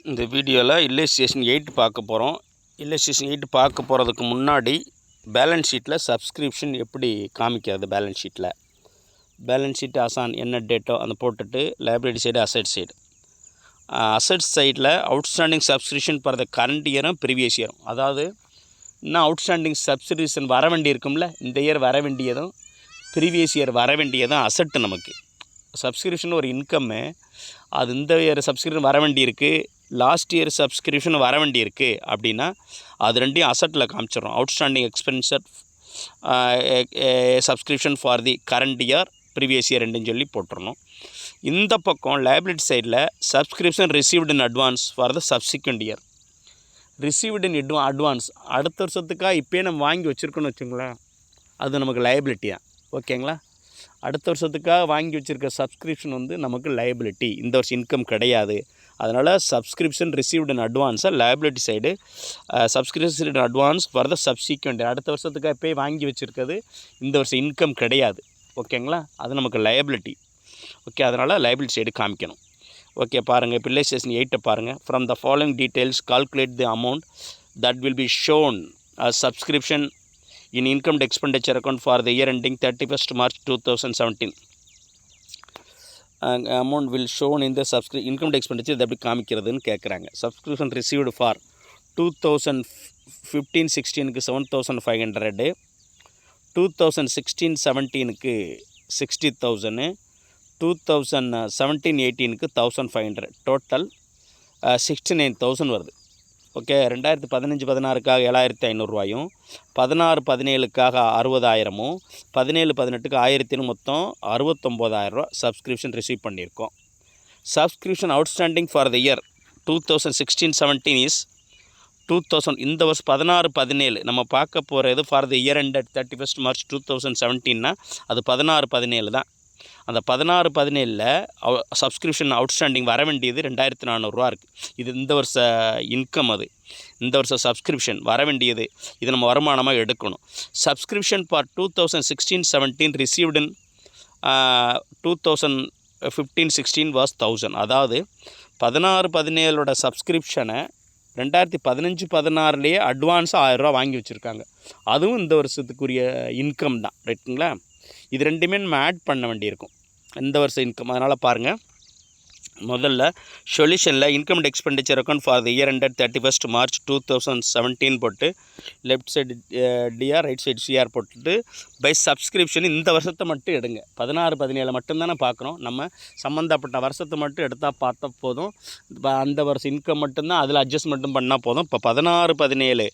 இந்த வீடியோவில் இல்லஸ்ட்ரேஷன் 8 பார்க்க போகிறோம். இல்லஸ்ட்ரேஷன் 8 பார்க்க போகிறதுக்கு முன்னாடி பேலன்ஸ் ஷீட்டில் சப்ஸ்கிரிப்ஷன் எப்படி காமிக்கிறது. பேலன்ஸ் ஷீட் ஆசான் என்ன டேட்டோ அந்த போட்டுட்டு லைப்ரரி சைடு அசட் சைடில் outstanding subscription for the current இயரும் ப்ரீவியஸ் இயரும், அதாவது இன்னும் அவுட்ஸ்டாண்டிங் சப்ஸ்கிரிப்ஷன் வர வேண்டி இருக்கும்ல, இந்த இயர் வர வேண்டியதும் ப்ரீவியஸ் இயர் வர வேண்டியதும் அசட்டு. நமக்கு சப்ஸ்கிரிப்ஷன் ஒரு இன்கம்மு, அது இந்த இயர் சப்ஸ்கிரிப்ஷன் வர வேண்டியிருக்கு, லாஸ்ட் இயர் சப்ஸ்கிரிப்ஷன் வர வேண்டியிருக்கு அப்படின்னா அது ரெண்டையும் அசட்டில் காமிச்சிடும். Outstanding expenses subscription for the current year previous year ரெண்டுன்னு சொல்லி போட்டுடணும். இந்த பக்கம் லைபிலிட்டி சைடில் subscription received in advance for the subsequent year. Received in advance அடுத்த வருஷத்துக்காக இப்போயே நம்ம வாங்கி வச்சுருக்கோன்னு வச்சுங்களேன், அது நமக்கு லைபிலிட்டியாக. ஓகேங்களா? அடுத்த வருஷத்துக்காக வாங்கி வச்சுருக்க சப்ஸ்கிரிப்ஷன் நமக்கு லைபிலிட்டி, இந்த வருஷம் இன்கம் கிடையாது. அதனால் சப்ஸ்கிரிப்ஷன் ரிசீவ்டு இன் அட்வான்ஸை liability side subscription in advance for the subsequent, அடுத்த வருஷத்துக்காக இப்போயே வாங்கி வச்சுருக்கிறது இந்த வருஷம் இன்கம் கிடையாது. ஓகேங்களா? அது நமக்கு லைபிலிட்டி. ஓகே, அதனால் லைபிலிட்டி சைடு காமிக்கணும். ஓகே, பாருங்கள். இப்போ இல்லஸ்ட்ரேஷன் 8 பாருங்கள். From the following details calculate the amount that will be shown subscription in income expenditure account for the year ending 31st March 2017. Amount will shown in the income expenditure that எப்படி காமிக்கிறதுன்னு கேட்குறாங்க. Subscription received for 2015-16க்கு 7,500, 2016-17க்கு 60,000, 2017-18க்கு 1,500, total 69,000 வருது. Okay, 2015-16க்காக 7,500 16-17க்காக 60,000, 17-18க்கு 1,000, மொத்தம் 69,000 subscription receive பண்ணியிருக்கோம். Subscription outstanding for the year 2016-17 is 2,000. இந்த வருஷம் 16-17 நம்ம பார்க்க போகிறது for the year ended 31st March 2017னா அது 16-17 தான். அந்த 16-17ல் சப்ஸ்கிரிப்ஷன் அவுட்ஸ்டாண்டிங் வர வேண்டியது 2,400 இருக்குது. இது இந்த வருஷ இன்கம், அது இந்த வருஷம் சப்ஸ்கிரிப்ஷன் வர வேண்டியது, இது நம்ம வருமானமாக எடுக்கணும். Subscription for 2016-17 received in 2015-16 was 1,000. அதாவது 16-17ஓட சப்ஸ்கிரிப்ஷனை 2015-16லேயே அட்வான்ஸாக 1,000 வாங்கி வச்சுருக்காங்க. அதுவும் இந்த வருஷத்துக்குரிய இன்கம் தான். ரைட்டுங்களா? இது ரெண்டுமே நம்ம ஆட் பண்ண வேண்டியிருக்கும் இந்த வருஷம் இன்கம். அதனால் பாருங்கள், முதல்ல சொல்யூஷனில் income and expenditure account for the year ended 31st March 2017 போட்டு left side DR right side CR போட்டுட்டு பை சப்ஸ்கிரிப்ஷன் இந்த வருஷத்தை மட்டும் எடுங்க. 16-17 மட்டும்தானே பார்க்குறோம். நம்ம சம்மந்தப்பட்ட வருஷத்தை மட்டும் எடுத்தால் பார்த்தா போதும். இப்போ அந்த வருஷம் இன்கம் மட்டும்தான், அதில் அட்ஜஸ்ட்மெண்ட்டும் பண்ணால் போதும். இப்போ 16-17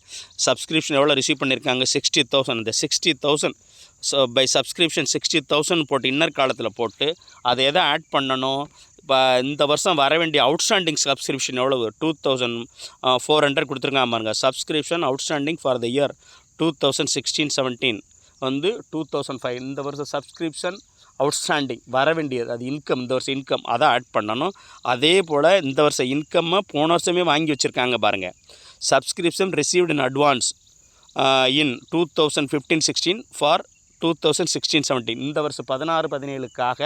சப்ஸ்கிரிப்ஷன் எவ்வளோ ரிசீவ் பண்ணியிருக்காங்க? 60,000. இந்த 60,000 ஸோ பை சப்ஸ்கிரிப்ஷன் 60,000 போட்டு இன்னர் காலத்தில் போட்டு அதை எதை ஆட் பண்ணணும்? இப்போ இந்த வருஷம் வர வேண்டிய அவுட்ஸ்டாண்டிங் சப்ஸ்கிரிப்ஷன் எவ்வளவு? 2,400 கொடுத்துருக்காங்க பாருங்கள். Subscription outstanding for the year 2016-17 2,005. இந்த வருஷம் சப்ஸ்கிரிப்ஷன் அவுட்ஸ்டாண்டிங் வர வேண்டியது, அது இன்கம், இந்த வருஷம் இன்கம், அதை ஆட் பண்ணணும். அதே போல் இந்த வருஷம் இன்கம்மை போன வருஷமே வாங்கி வச்சுருக்காங்க பாருங்கள். Subscription received in advance in 2015-16 for 2016-17. இந்த வருஷம் 16-17க்காக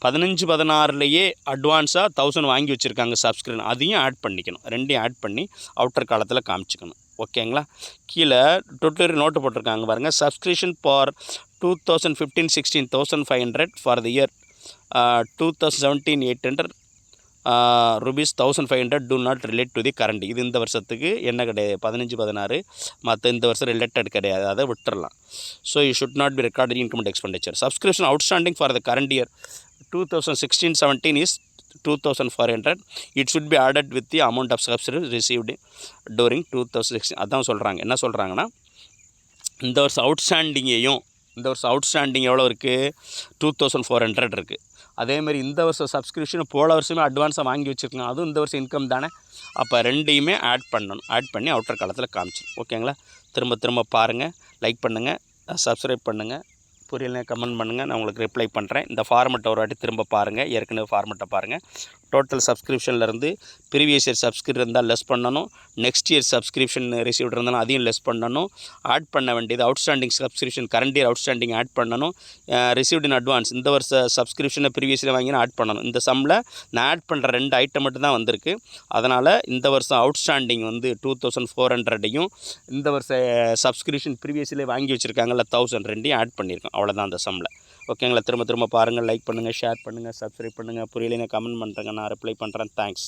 15-16லேயே அட்வான்ஸாக 1,000 வாங்கி வச்சுருக்காங்க சப்ஸ்கிரிப்ஷன், அதையும் ஆட் பண்ணிக்கணும். ரெண்டையும் ஆட் பண்ணி அவுட்டர் காலத்தில் காமிச்சிக்கணும். ஓகேங்களா? கீழே டோட்டல் நோட்டு போட்டிருக்காங்க பாருங்கள். Subscription for 2015-16 1,500 for the year 2017 800 rupees 1,500 do not relate to the current. இது இந்த வருஷத்துக்கு என்ன கிடையாது, 15-16 மற்ற இந்த வருஷம் ரிலேட்டட் கிடையாது, அதை விட்டுறலாம். So you should not be recorded income and expenditure. Subscription outstanding for the current year 2016-17 is 2,400. It should be added with the amount of subscription received during 2016. அதான் சொல்கிறாங்க. என்ன சொல்கிறாங்கன்னா, இந்த வருஷம் அவுட்ஸ்டாண்டிங் எவ்வளோ இருக்குது? 2,400 இருக்குது. அதேமாதிரி இந்த வருஷம் சப்ஸ்கிரிப்ஷன் போன வருஷமே அட்வான்ஸாக வாங்கி வச்சுருக்கலாம், அதுவும் இந்த வருஷம் இன்கம் தானே. அப்போ ரெண்டையுமே ஆட் பண்ணணும். ஆட் பண்ணி அவுட்டர் காலத்தில் காமிச்சிடும். ஓகேங்களா? திரும்ப பாருங்கள், லைக் பண்ணுங்கள், சப்ஸ்கிரைப் பண்ணுங்கள். புரியலனா கமெண்ட் பண்ணுங்கள், நான் உங்களுக்கு ரிப்ளை பண்ணுறேன். இந்த ஃபார்மெட்டை ஒரு வாட்டி திரும்ப பாருங்கள், ஏற்கனவே ஃபார்மெட்டை பாருங்கள். டோட்டல் சப்ஸ்கிரிப்ஷன்லேருந்து ப்ரீவியஸ் இயர் சப்ஸ்கிரிப்ஷன் இருந்தால் லெஸ் பண்ணணும், நெக்ஸ்ட் இயர் சப்ஸ்கிரிப்ஷன் ரிசீவ்ட் இருந்தாலும் அதையும் லெஸ் பண்ணணும், ஆட் பண்ண வேண்டியது outstanding subscription current year outstanding add பண்ணணும், ரிசீவ்ட் இன் அட்வான்ஸ் இந்த வருஷ சப்ஸ்கிரிப்ஷனை ப்ரீவியஸ் இயர் வாங்கினா ஆட் பண்ணணும். இந்த சம்மில் நான் ஆட் பண்ணுற 2 ஐட்டம் மட்டும் தான் வந்திருக்கு. அதனால் இந்த வருஷம் அவுட்ஸ்டாண்டிங் வந்து 2400யும் இந்த வருஷம் சப்ஸ்கிரிப்ஷன் ப்ரீவியஸ் இயர் வாங்கி வச்சுருக்காங்கல்ல 1000 ஆட் பண்ணியிருக்கோம். அவ்வளோதான் அந்த சம்மில். ஓகேங்களா? திரும்ப பாருங்கள், லைக் பண்ணுங்கள், ஷேர் பண்ணுங்கள், சப்ஸ்கிரைப் பண்ணுங்கள். புரியலைங்க கமெண்ட் பண்ணுறேங்க, நான் ரிப்ளை பண்ணுறேன். தேங்க்ஸ்.